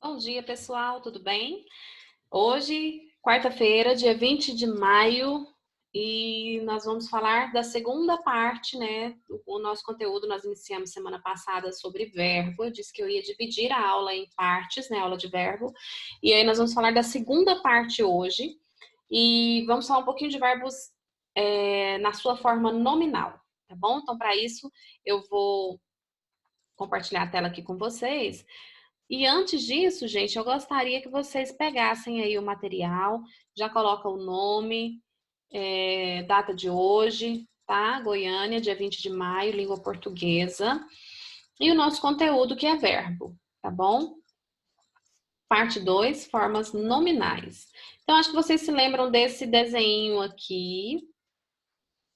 Bom dia, pessoal, tudo bem? Hoje, quarta-feira, dia 20 de maio, e nós vamos falar da segunda parte, né? O nosso conteúdo nós iniciamos semana passada sobre verbo. Eu disse que eu ia dividir a aula em partes, né? Aula de verbo. E aí nós vamos falar da segunda parte hoje. E vamos falar um pouquinho de verbos na sua forma nominal, tá bom? Então, para isso, eu vou compartilhar a tela aqui com vocês. E antes disso, gente, eu gostaria que vocês pegassem aí o material, já coloca o nome, data de hoje, tá? Goiânia, dia 20 de maio, língua portuguesa. E o nosso conteúdo, que é verbo, tá bom? Parte 2, formas nominais. Então, acho que vocês se lembram desse desenho aqui,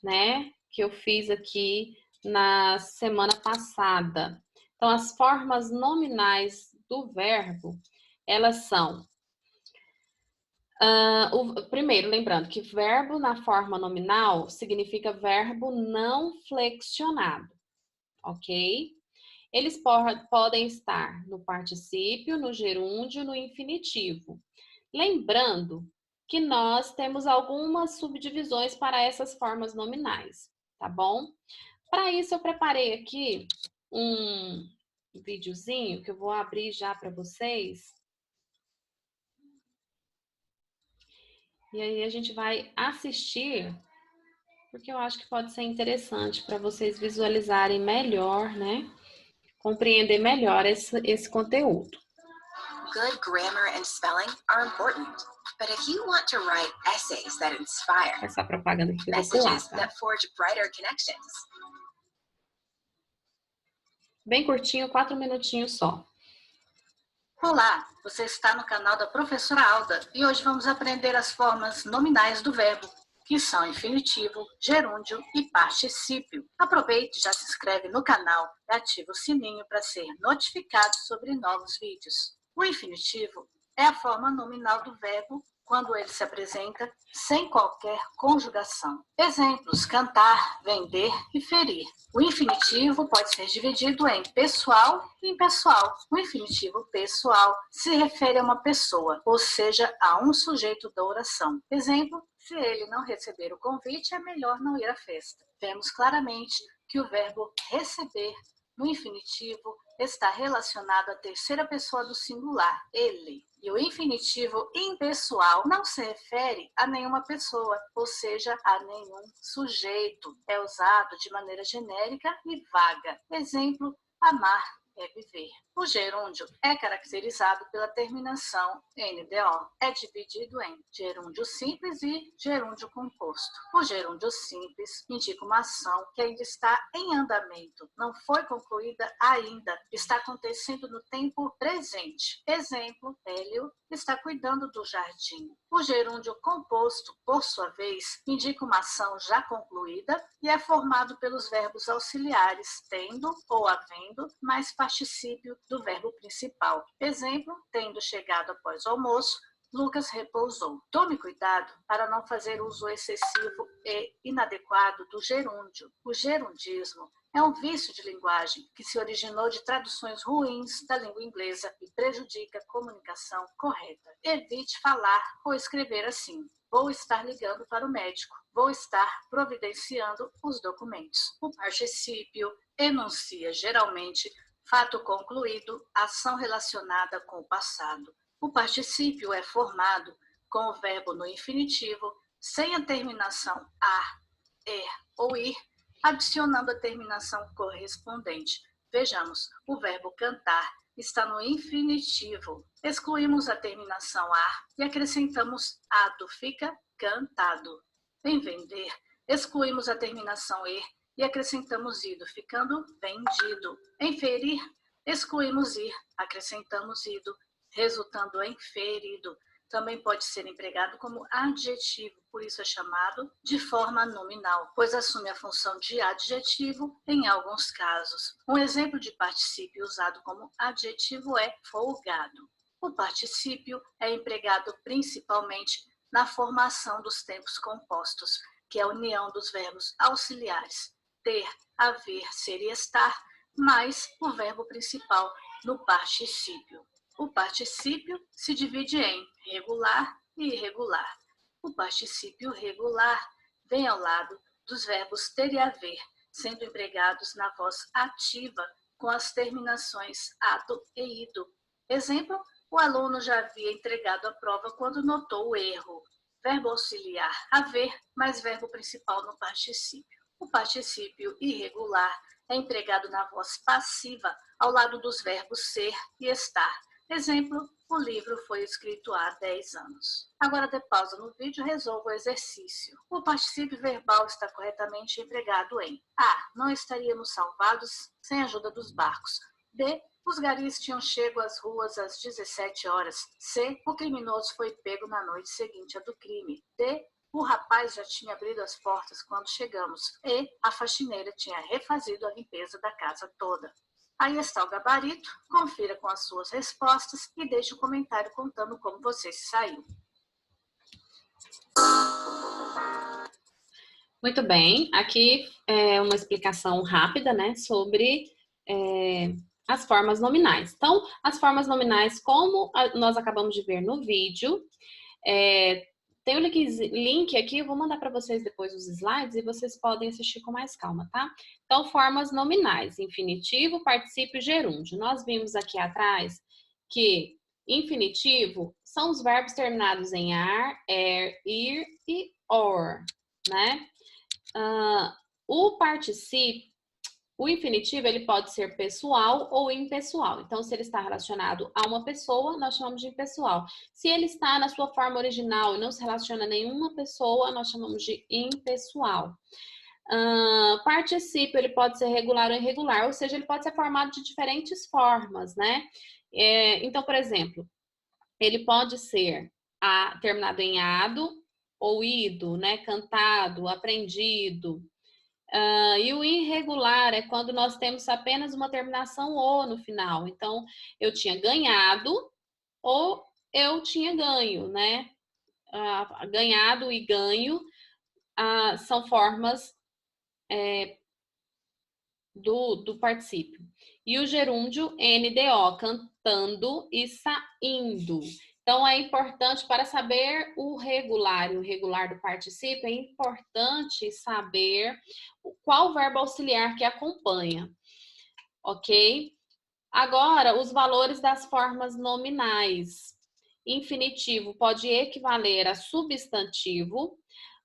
né? Que eu fiz aqui na semana passada. Então, as formas nominais do verbo, elas são... primeiro, lembrando que verbo na forma nominal significa verbo não flexionado, ok? Eles podem estar no particípio, no gerúndio, no infinitivo. Lembrando que nós temos algumas subdivisões para essas formas nominais, tá bom? Para isso, eu preparei aqui um videozinho que eu vou abrir já para vocês. E aí a gente vai assistir, porque eu acho que pode ser interessante para vocês visualizarem melhor, né? Compreender melhor esse conteúdo. Good grammar and spelling are important, but if you want to write essays that inspire, Essa propaganda aqui que eu vou pular, messages tá? that forge brighter connections, Bem curtinho, 4 minutinhos só. Olá, você está no canal da professora Alda e hoje vamos aprender as formas nominais do verbo, que são infinitivo, gerúndio e particípio. Aproveite, já se inscreve no canal e ativa o sininho para ser notificado sobre novos vídeos. O infinitivo é a forma nominal do verbo quando ele se apresenta sem qualquer conjugação. Exemplos: cantar, vender e ferir. O infinitivo pode ser dividido em pessoal e impessoal. O infinitivo pessoal se refere a uma pessoa, ou seja, a um sujeito da oração. Exemplo: se ele não receber o convite, é melhor não ir à festa. Vemos claramente que o verbo receber no infinitivo está relacionado à terceira pessoa do singular, ele. E o infinitivo impessoal não se refere a nenhuma pessoa, ou seja, a nenhum sujeito. É usado de maneira genérica e vaga. Exemplo: amar é viver. O gerúndio é caracterizado pela terminação NDO. É dividido em gerúndio simples e gerúndio composto. O gerúndio simples indica uma ação que ainda está em andamento, não foi concluída ainda, está acontecendo no tempo presente. Exemplo: Hélio está cuidando do jardim. O gerúndio composto, por sua vez, indica uma ação já concluída e é formado pelos verbos auxiliares tendo ou havendo, mais particípio do verbo principal. Exemplo: tendo chegado após o almoço, Lucas repousou. Tome cuidado para não fazer uso excessivo e inadequado do gerúndio. O gerundismo é um vício de linguagem que se originou de traduções ruins da língua inglesa e prejudica a comunicação correta. Evite falar ou escrever assim: vou estar ligando para o médico, vou estar providenciando os documentos. O particípio enuncia geralmente fato concluído, ação relacionada com o passado. O particípio é formado com o verbo no infinitivo, sem a terminação ar, er ou ir, adicionando a terminação correspondente. Vejamos, o verbo cantar está no infinitivo. Excluímos a terminação ar e acrescentamos ado, fica cantado. Em vender, excluímos a terminação er e acrescentamos ido, ficando vendido. Em ferir, excluímos ir, acrescentamos ido, resultando em ferido. Também pode ser empregado como adjetivo, por isso é chamado de forma nominal, pois assume a função de adjetivo em alguns casos. Um exemplo de particípio usado como adjetivo é folgado. O particípio é empregado principalmente na formação dos tempos compostos, que é a união dos verbos auxiliares ter, haver, ser e estar, mais o verbo principal no particípio. O particípio se divide em regular e irregular. O particípio regular vem ao lado dos verbos ter e haver, sendo empregados na voz ativa com as terminações ado e ido. Exemplo, o aluno já havia entregado a prova quando notou o erro. Verbo auxiliar haver, mais verbo principal no particípio. O particípio irregular é empregado na voz passiva ao lado dos verbos ser e estar. Exemplo, o livro foi escrito há 10 anos. Agora dê pausa no vídeo e resolva o exercício. O particípio verbal está corretamente empregado em A. Não estaríamos salvados sem a ajuda dos barcos. B. Os garis tinham chego às ruas às 17 horas. C. O criminoso foi pego na noite seguinte à do crime. D. O rapaz já tinha abrido as portas quando chegamos. E. A faxineira tinha refazido a limpeza da casa toda. Aí está o gabarito, confira com as suas respostas e deixe um comentário contando como você se saiu. Muito bem, aqui é uma explicação rápida, né, sobre as formas nominais. Então, as formas nominais, como nós acabamos de ver no vídeo, tem o link aqui, eu vou mandar para vocês depois os slides e vocês podem assistir com mais calma, tá? Então, formas nominais, infinitivo, particípio, gerúndio. Nós vimos aqui atrás que infinitivo são os verbos terminados em ar, ir e or, né? O particípio, o infinitivo, ele pode ser pessoal ou impessoal. Então, se ele está relacionado a uma pessoa, nós chamamos de impessoal. Se ele está na sua forma original e não se relaciona a nenhuma pessoa, nós chamamos de impessoal. Particípio, ele pode ser regular ou irregular, ou seja, ele pode ser formado de diferentes formas, né? Então, por exemplo, ele pode ser terminado em ado ou ido, né? Cantado, aprendido. E o irregular é quando nós temos apenas uma terminação "o" no final. Então, eu tinha ganhado ou eu tinha ganho, né? Ganhado e ganho são formas do particípio. E o gerúndio, NDO, cantando e saindo. Então, é importante, para saber o regular e o irregular do particípio, é importante saber qual verbo auxiliar que acompanha, ok? Agora, os valores das formas nominais. Infinitivo pode equivaler a substantivo.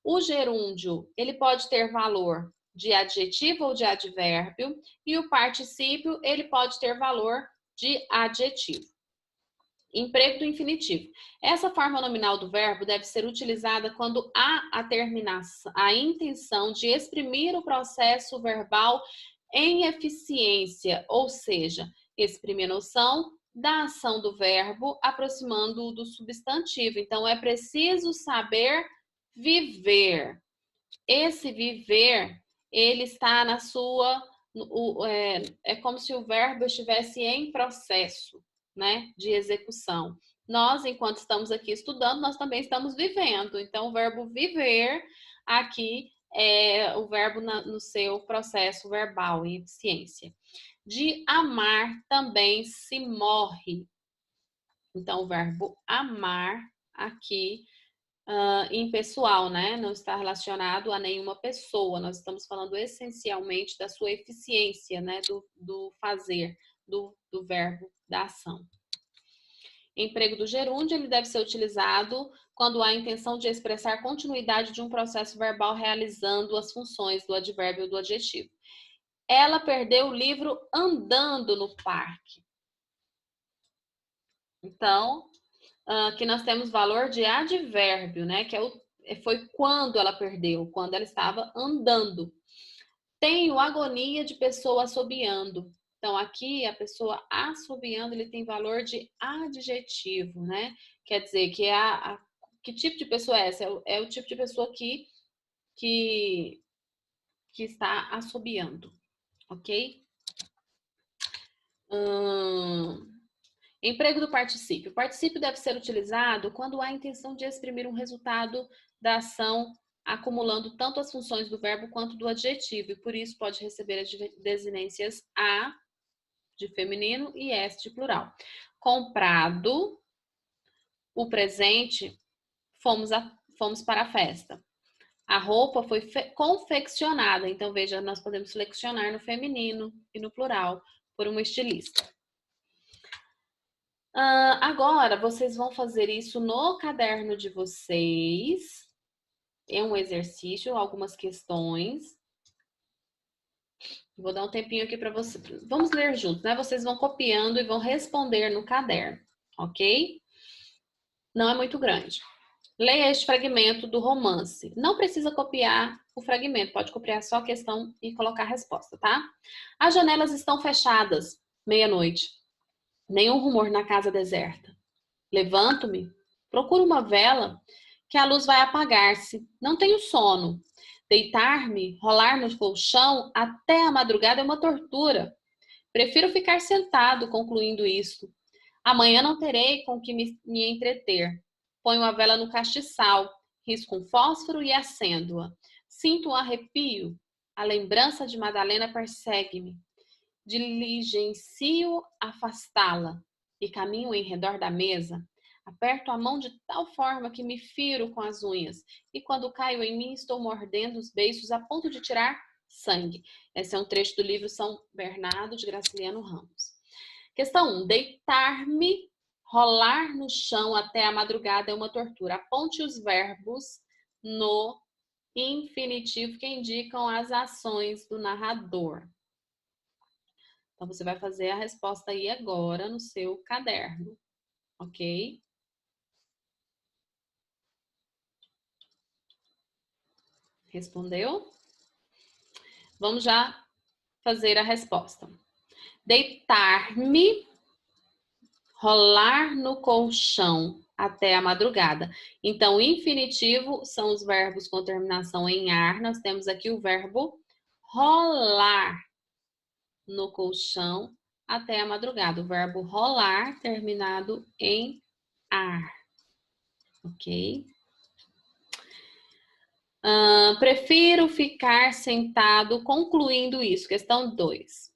O gerúndio, ele pode ter valor de adjetivo ou de advérbio. E o particípio, ele pode ter valor de adjetivo. Emprego do infinitivo. Essa forma nominal do verbo deve ser utilizada quando há a intenção de exprimir o processo verbal em eficiência, ou seja, exprimir a noção da ação do verbo, aproximando-o do substantivo. Então, é preciso saber viver. Esse viver, ele está na sua... É como se o verbo estivesse em processo, né, de execução. Nós, enquanto estamos aqui estudando, nós também estamos vivendo. Então, o verbo viver aqui é o verbo no seu processo verbal, em eficiência. De amar também se morre. Então, o verbo amar aqui impessoal, né? Não está relacionado a nenhuma pessoa. Nós estamos falando essencialmente da sua eficiência, né? Do fazer, do verbo, da ação. Emprego do gerúndio, ele deve ser utilizado quando há a intenção de expressar continuidade de um processo verbal realizando as funções do advérbio ou do adjetivo. Ela perdeu o livro andando no parque. Então, aqui nós temos valor de advérbio, né? Que foi quando ela perdeu, quando ela estava andando. Tenho agonia de pessoa assobiando. Então, aqui, a pessoa assobiando, ele tem valor de adjetivo, né? Quer dizer, que tipo de pessoa é essa? É o tipo de pessoa que está assobiando, ok? Emprego do particípio. O particípio deve ser utilizado quando há a intenção de exprimir um resultado da ação, acumulando tanto as funções do verbo quanto do adjetivo, e por isso pode receber as desinências a de feminino e s de plural. comprado o presente, fomos para a festa. A roupa foi confeccionada. Então, veja, nós podemos selecionar no feminino e no plural por uma estilista. Agora, vocês vão fazer isso no caderno de vocês. É um exercício, algumas questões. Vou dar um tempinho aqui para vocês. Vamos ler juntos, né? Vocês vão copiando e vão responder no caderno, ok? Não é muito grande. Leia este fragmento do romance. Não precisa copiar o fragmento, pode copiar só a questão e colocar a resposta, tá? As janelas estão fechadas, meia-noite. Nenhum rumor na casa deserta. Levanto-me, procuro uma vela, que a luz vai apagar-se. Não tenho sono. Deitar-me, rolar no colchão até a madrugada é uma tortura. Prefiro ficar sentado concluindo isto. Amanhã não terei com que me entreter. Ponho a vela no castiçal, risco um fósforo e acendo-a. Sinto um arrepio. A lembrança de Madalena persegue-me. Diligencio afastá-la e caminho em redor da mesa. Aperto a mão de tal forma que me firo com as unhas. E quando caio em mim, estou mordendo os beiços a ponto de tirar sangue. Esse é um trecho do livro São Bernardo, de Graciliano Ramos. Questão 1. Deitar-me, rolar no chão até a madrugada é uma tortura. Aponte os verbos no infinitivo que indicam as ações do narrador. Então, você vai fazer a resposta aí agora no seu caderno, ok? Respondeu? Vamos já fazer a resposta. Deitar-me, rolar no colchão até a madrugada. Então, o infinitivo são os verbos com terminação em ar. Nós temos aqui o verbo rolar no colchão até a madrugada. O verbo rolar terminado em ar. Ok? Prefiro ficar sentado concluindo isso. Questão 2.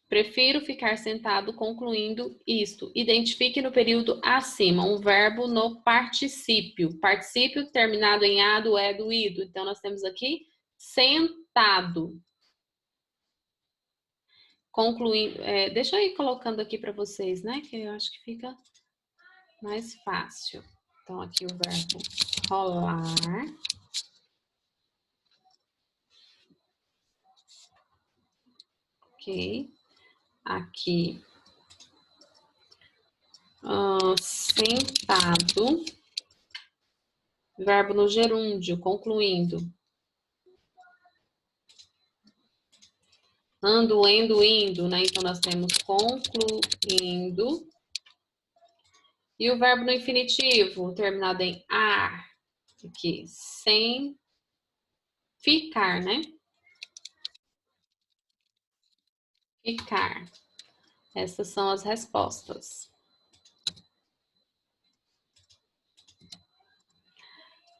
Prefiro ficar sentado concluindo isto. Identifique no período acima um verbo no particípio. Particípio terminado em a, do, é, do, ido. Então, nós temos aqui sentado. Concluindo. Deixa eu ir colocando aqui para vocês, né? Que eu acho que fica mais fácil. Então, aqui o verbo rolar. Ok. Aqui. Sentado. Verbo no gerúndio, concluindo. Ando, endo, indo, né? Então, nós temos concluindo. E o verbo no infinitivo, terminado em ar. Aqui, sem ficar, né? Ficar. Essas são as respostas.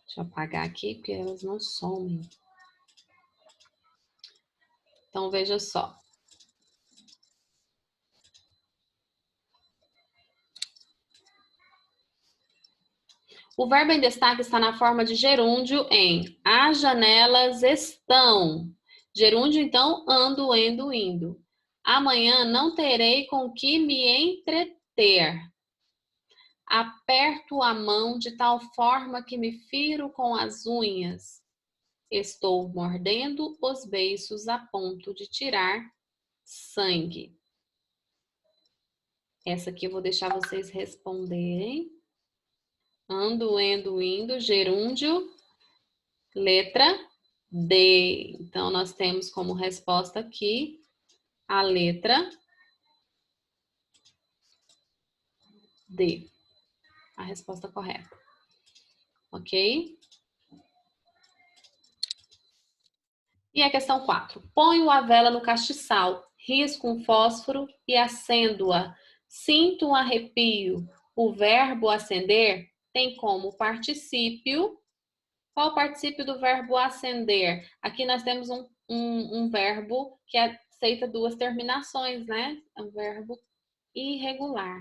Deixa eu apagar aqui, porque elas não somem. Então, veja só. O verbo em destaque está na forma de gerúndio em as janelas estão. Gerúndio, então, ando, endo, indo. Amanhã não terei com que me entreter. Aperto a mão de tal forma que me firo com as unhas. Estou mordendo os beiços a ponto de tirar sangue. Essa aqui eu vou deixar vocês responderem. Ando, endo, indo, gerúndio, letra D. Então, nós temos como resposta aqui a letra D. A resposta correta. Ok? E a questão 4. Ponho a vela no castiçal, risco um fósforo e acendo-a. Sinto um arrepio. O verbo acender tem como particípio. Qual o particípio do verbo acender? Aqui nós temos um um verbo que aceita duas terminações, né? É um verbo irregular.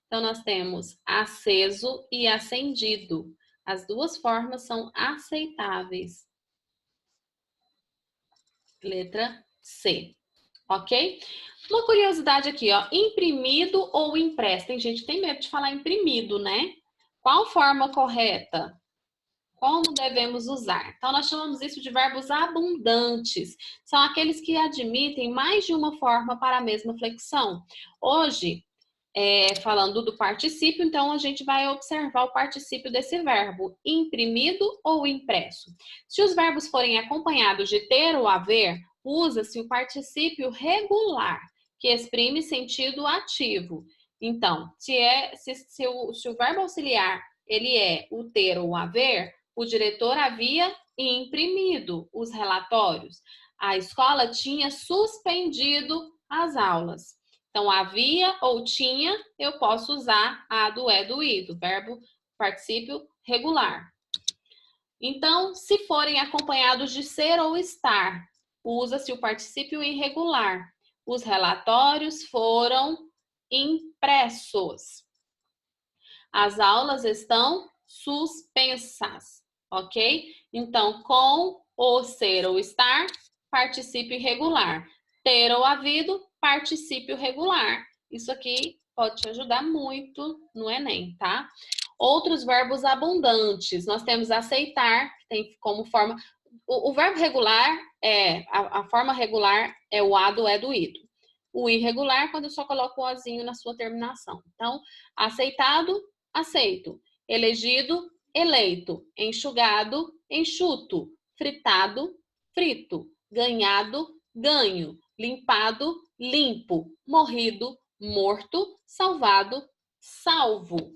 Então, nós temos aceso e acendido. As duas formas são aceitáveis. Letra C, ok? Uma curiosidade aqui, ó, imprimido ou impresso? Tem gente que tem medo de falar imprimido, né? Qual forma correta? Como devemos usar? Então, nós chamamos isso de verbos abundantes. São aqueles que admitem mais de uma forma para a mesma flexão. Hoje, falando do particípio, então a gente vai observar o particípio desse verbo, imprimido ou impresso. Se os verbos forem acompanhados de ter ou haver, usa-se o particípio regular, que exprime sentido ativo. Então, se o verbo auxiliar ele é o ter ou haver, o diretor havia imprimido os relatórios. A escola tinha suspendido as aulas. Então, havia ou tinha, eu posso usar a do é do i, do verbo particípio regular. Então, se forem acompanhados de ser ou estar, usa-se o particípio irregular. Os relatórios foram impressos. As aulas estão suspensas, ok? Então, com ou ser ou estar, particípio irregular. Ter ou havido, particípio regular. Isso aqui pode te ajudar muito no Enem, tá? Outros verbos abundantes. Nós temos aceitar, que tem como forma... O verbo regular, a forma regular é o a do é do ido. O irregular, quando eu só coloco o ozinho na sua terminação. Então, aceitado, aceito. Elegido, eleito. Enxugado, enxuto. Fritado, frito. Ganhado, ganho. Limpado, limpo. Morrido, morto. Salvado, salvo.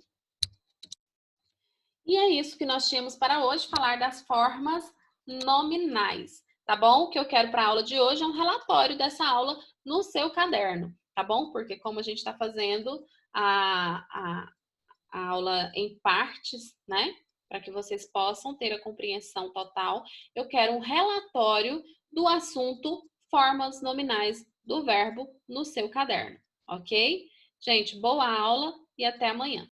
E é isso que nós tínhamos para hoje, falar das formas nominais, tá bom? O que eu quero para a aula de hoje é um relatório dessa aula no seu caderno, tá bom? Porque como a gente está fazendo a aula em partes, né? Para que vocês possam ter a compreensão total, eu quero um relatório do assunto formas nominais do verbo no seu caderno, ok? Gente, boa aula e até amanhã.